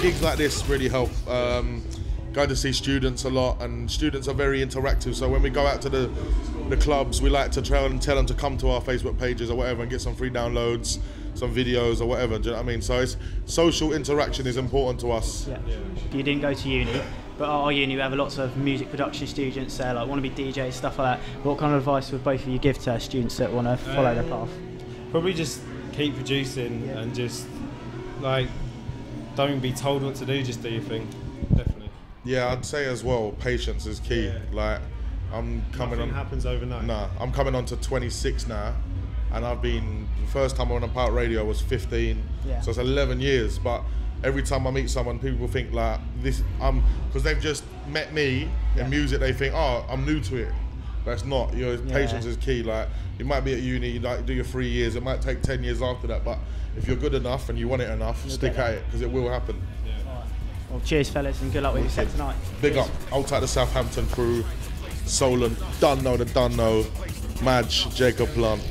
Gigs like this really help. Going to see students a lot, and students are very interactive, so when we go out to the clubs, we like to try and tell them to come to our Facebook pages or whatever and get some free downloads, some videos or whatever. Do you know what I mean? So it's social interaction is important to us. Yeah. You didn't go to uni, but at our uni we have lots of music production students there, like want to be DJs, stuff like that. What kind of advice would both of you give to students that want to follow their path? Probably just keep producing and just like don't be told what to do, just do your thing. Definitely. Yeah, I'd say as well, patience is key. Yeah. Like, I'm coming Nothing on. happens overnight. Nah, I'm coming on to 26 now, and the first time I went on Pirate Radio was 15. Yeah. So it's 11 years. But every time I meet someone, people think like this. Because they've just met me in music, they think, oh, I'm new to it. But it's not. Patience is key. Like, you might be at uni, you like do your 3 years. It might take 10 years after that, but if you're good enough and you want it enough, stick at it, because it will happen. Well, cheers, fellas, and good luck with your set tonight. Big up. Out at the Southampton crew, Solon, Dunno, Madge, Jacob Blunt.